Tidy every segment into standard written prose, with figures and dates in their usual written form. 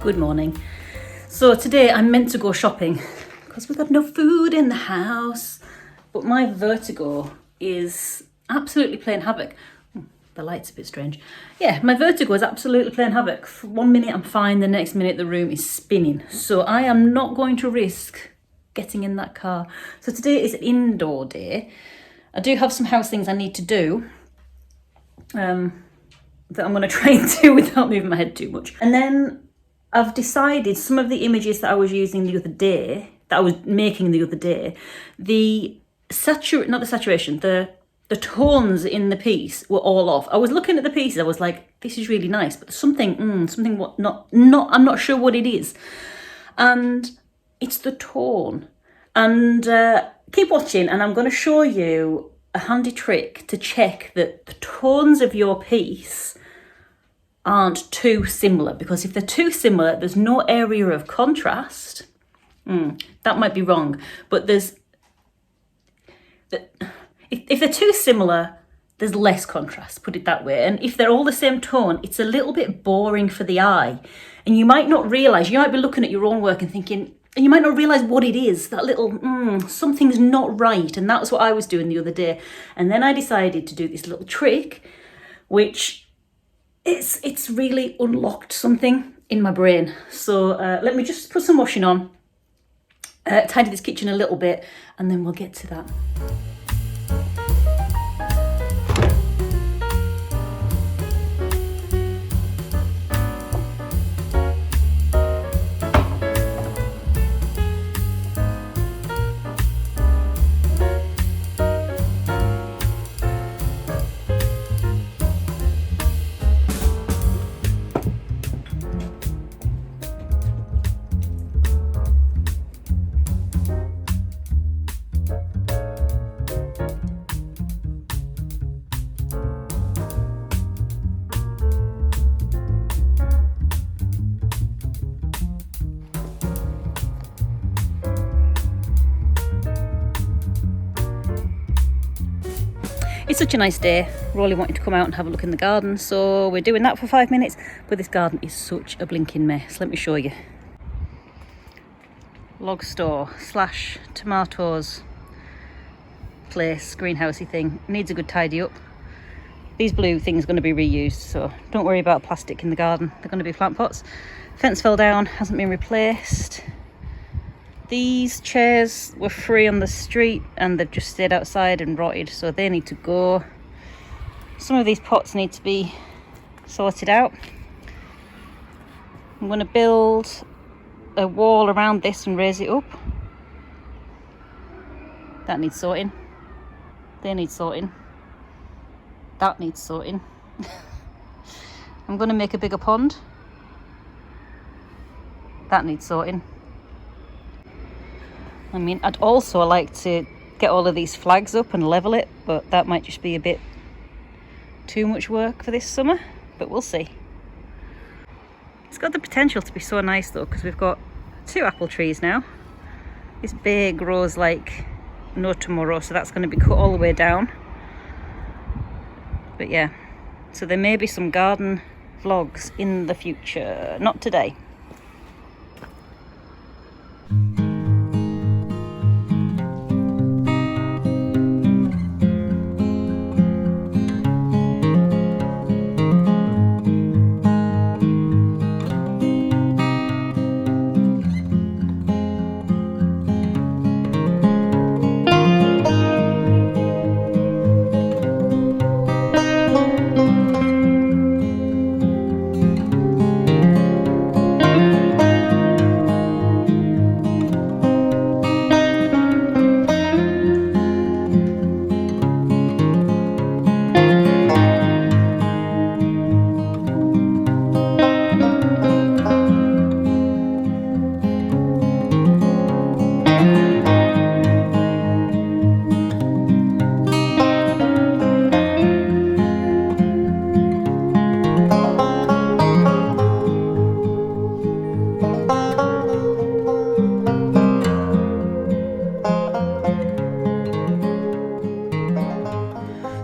Good morning. So today I'm meant to go shopping because we've got no food in the house, but my vertigo is absolutely playing havoc. The light's a bit strange. Yeah, my vertigo is absolutely playing havoc. For 1 minute I'm fine, the next minute the room is spinning. So I am not going to risk getting in that car. So today is an indoor day. I do have some house things I need to do that I'm going to try and do without moving my head too much. And then I've decided some of the images that I was using the other day, that I was making the other day, the tones in the piece were all off. I was looking at the pieces, I was like, this is really nice, but something what not I'm not sure what it is. And it's the tone. And keep watching, and I'm going to show you a handy trick to check that the tones of your piece aren't too similar, because if they're too similar, there's no area of contrast. That might be wrong, but if they're too similar, there's less contrast, put it that way. And if they're all the same tone, it's a little bit boring for the eye. And you might not realise, you might be looking at your own work and thinking, and you might not realise what it is, that little, something's not right. And that's what I was doing the other day. And then I decided to do this little trick, which it's really unlocked something in my brain. So let me just put some washing on, tidy this kitchen a little bit, and then we'll get to that. It's such a nice day. Rolly wanted to come out and have a look in the garden, so we're doing that for 5 minutes. But this garden is such a blinking mess. Let me show you. Log store / tomatoes place, greenhousey thing. Needs a good tidy up. These blue things are going to be reused, so don't worry about plastic in the garden. They're going to be plant pots. Fence fell down, hasn't been replaced. These chairs were free on the street and they've just stayed outside and rotted, so they need to go. Some of these pots need to be sorted out. I'm going to build a wall around this and raise it up. That needs sorting. They need sorting. That needs sorting. I'm going to make a bigger pond. That needs sorting. I mean, I'd also like to get all of these flags up and level it, but that might just be a bit too much work for this summer, but we'll see. It's got the potential to be so nice though, because we've got 2 apple trees now. This bay grows like no tomorrow, so that's going to be cut all the way down. But yeah, so there may be some garden vlogs in the future, not today.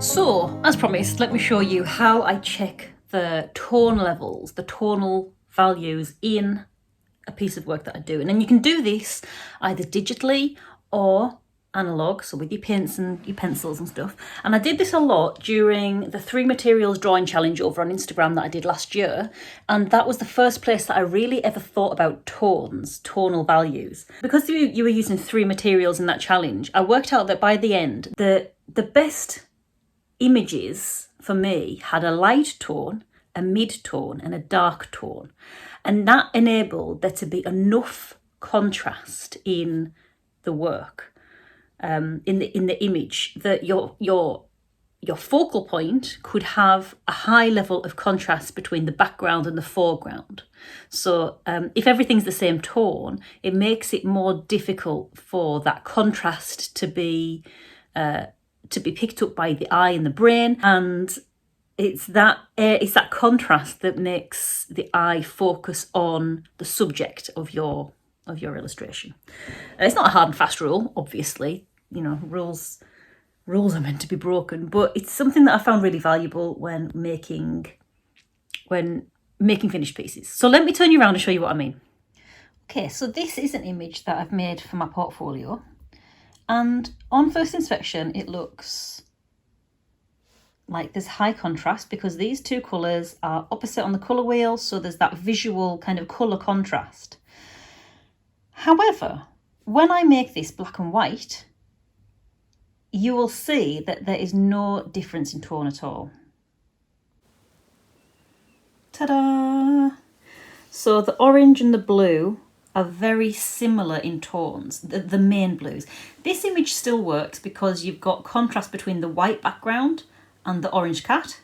So, as promised, let me show you how I check the tone levels, the tonal values in a piece of work that I do. And then you can do this either digitally or analog, so with your paints and your pencils and stuff. And I did this a lot during the 3 materials drawing challenge over on Instagram that I did last year, and that was the first place that I really ever thought about tones, tonal values. Because you were using 3 materials in that challenge, I worked out that by the end the best images for me had a light tone, a mid tone and a dark tone, and that enabled there to be enough contrast in the work, in the image, that your focal point could have a high level of contrast between the background and the foreground. So if everything's the same tone, it makes it more difficult for that contrast to be picked up by the eye and the brain, and it's that contrast that makes the eye focus on the subject of your illustration. It's not a hard and fast rule, obviously. Rules are meant to be broken, but it's something that I found really valuable when making finished pieces. So let me turn you around and show you what I mean. Okay, so this is an image that I've made for my portfolio, and on first inspection it looks like there's high contrast because these 2 colours are opposite on the colour wheel, so there's that visual kind of colour contrast. However, when I make this black and white, you will see that there is no difference in tone at all. Ta-da! So the orange and the blue are very similar in tones, the main blues. This image still works because you've got contrast between the white background and the orange cat,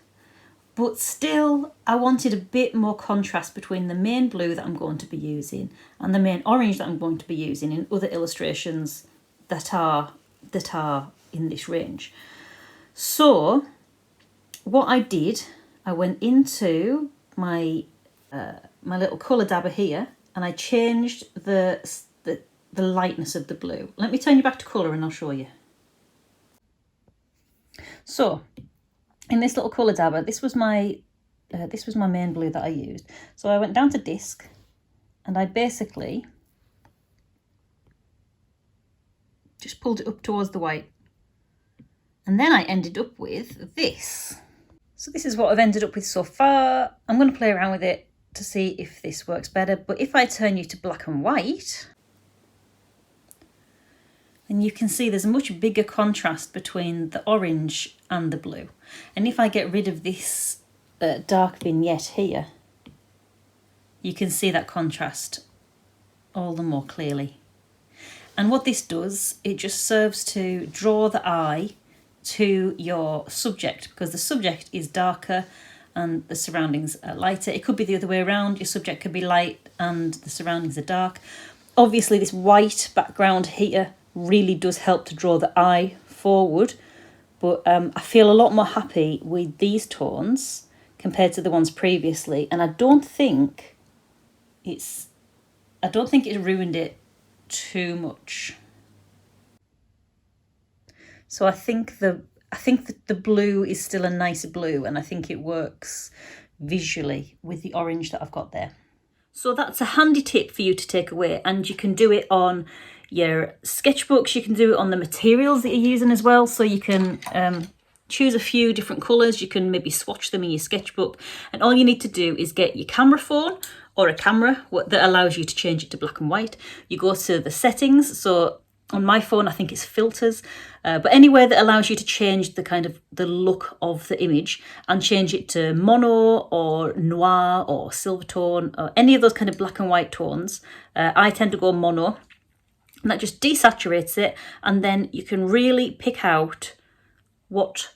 but still I wanted a bit more contrast between the main blue that I'm going to be using and the main orange that I'm going to be using in other illustrations that are in this range. So what I did, I went into my little colour dabber here and I changed the lightness of the blue. Let me turn you back to colour and I'll show you. So in this little colour dabber, this was my main blue that I used. So I went down to disc and I basically just pulled it up towards the white. And then I ended up with this. So this is what I've ended up with so far. I'm going to play around with it to see if this works better. But if I turn you to black and white, then you can see there's a much bigger contrast between the orange and the blue. And if I get rid of this dark vignette here, you can see that contrast all the more clearly. And what this does, it just serves to draw the eye to your subject, because the subject is darker and the surroundings are lighter. It could be the other way around. Your subject could be light and the surroundings are dark. Obviously this white background here really does help to draw the eye forward, but I feel a lot more happy with these tones compared to the ones previously, and I don't think it's ruined it too much. So I think that the blue is still a nicer blue, and I think it works visually with the orange that I've got there. So that's a handy tip for you to take away, and you can do it on your sketchbooks, you can do it on the materials that you're using as well. So you can choose a few different colours, you can maybe swatch them in your sketchbook, and all you need to do is get your camera phone or a camera that allows you to change it to black and white. You go to the settings, so on my phone I think it's filters, but anywhere that allows you to change the look of the image and change it to mono or noir or silver tone or any of those kind of black and white tones. I tend to go mono, and that just desaturates it, and then you can really pick out what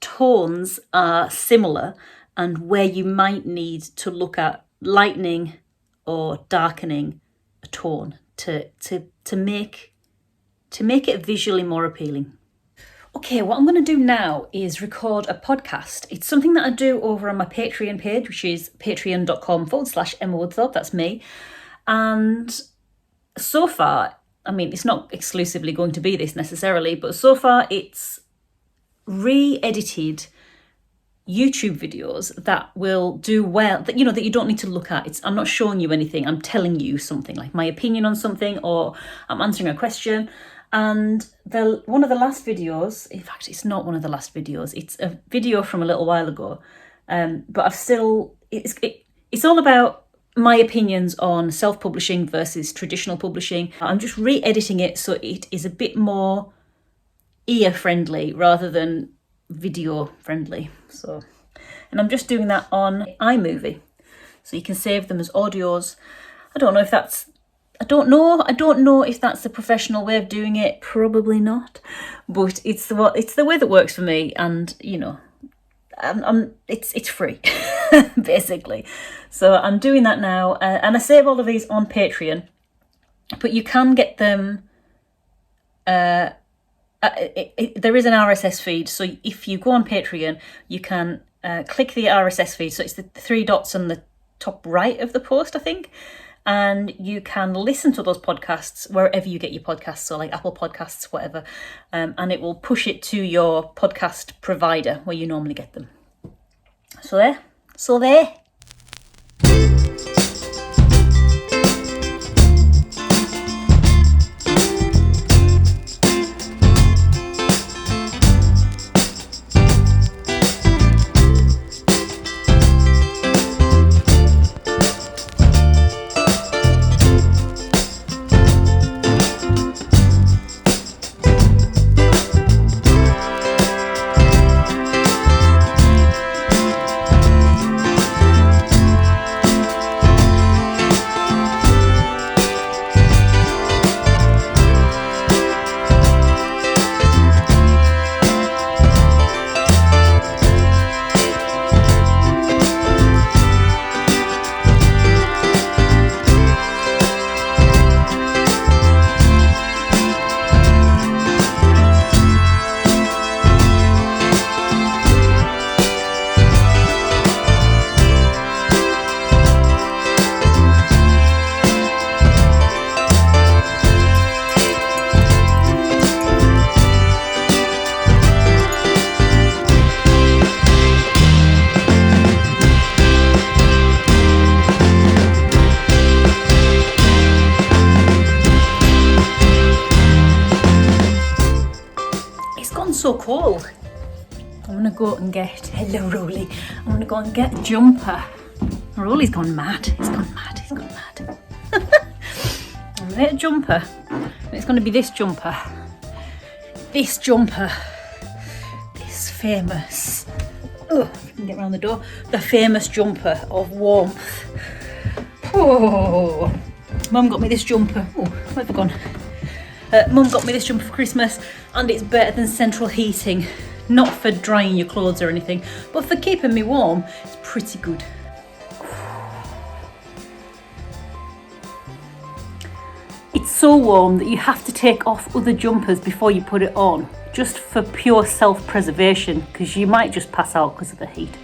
tones are similar and where you might need to look at lightening or darkening a tone to make it visually more appealing. Okay, what I'm going to do now is record a podcast. It's something that I do over on my Patreon page, which is patreon.com/Emma Woodthorpe, that's me. And so far, I mean, it's not exclusively going to be this necessarily, but so far it's re-edited YouTube videos that will do well, that that you don't need to look at. I'm not showing you anything, I'm telling you something, like my opinion on something, or I'm answering a question. And one of the last videos, in fact it's not one of the last videos, it's a video from a little while ago, but it's all about my opinions on self-publishing versus traditional publishing. I'm just re-editing it so it is a bit more ear friendly rather than video friendly. So, and I'm just doing that on iMovie, so you can save them as audios. I don't know if that's the professional way of doing it. Probably not, but it's the way that works for me, and it's free basically. So I'm doing that now, and I save all of these on Patreon, but you can get them. There is an RSS feed, so if you go on Patreon, you can click the RSS feed. So it's the 3 dots on the top right of the post, I think, and you can listen to those podcasts wherever you get your podcasts, so like Apple Podcasts, whatever, and it will push it to your podcast provider where you normally get them. So there. So cold. I'm gonna go and get, hello Rolly, I'm gonna go and get a jumper. Rolly's gone mad, he's gone mad. I'm gonna get a jumper, and it's gonna be this jumper, this famous, if I can get around the door, the famous jumper of warmth. Oh, Mum got me this jumper, where have I gone? Mum got me this jumper for Christmas, and it's better than central heating. Not for drying your clothes or anything, but for keeping me warm, it's pretty good. It's so warm that you have to take off other jumpers before you put it on, just for pure self-preservation, because you might just pass out because of the heat.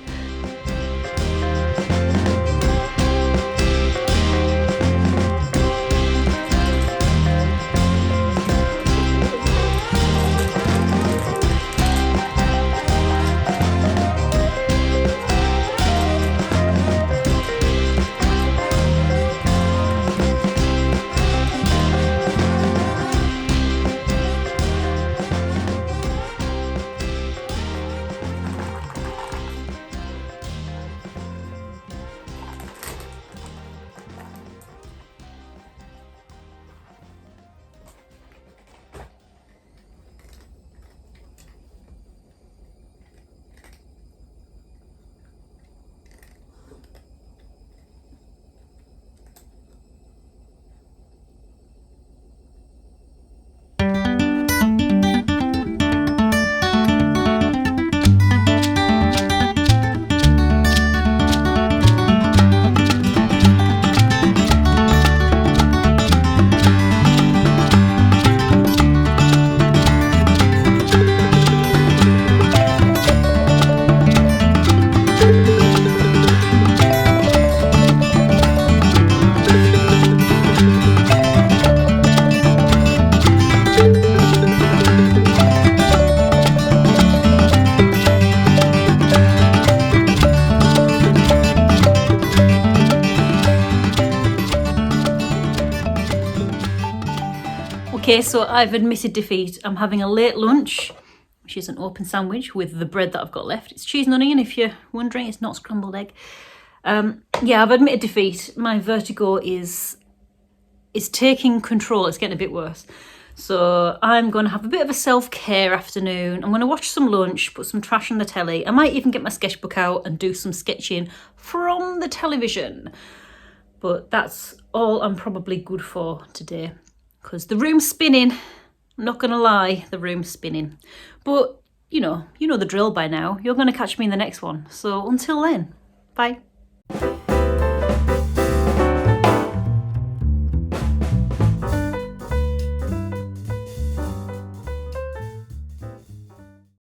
Okay, so I've admitted defeat. I'm having a late lunch, which is an open sandwich with the bread that I've got left. It's cheese and onion, if you're wondering. It's not scrambled egg. Yeah, I've admitted defeat. My vertigo is taking control. It's getting a bit worse. So I'm going to have a bit of a self-care afternoon. I'm going to watch some lunch, put some trash on the telly. I might even get my sketchbook out and do some sketching from the television. But that's all I'm probably good for today, because the room's spinning. I'm not going to lie, the room's spinning. But, you know the drill by now. You're going to catch me in the next one. So until then, bye.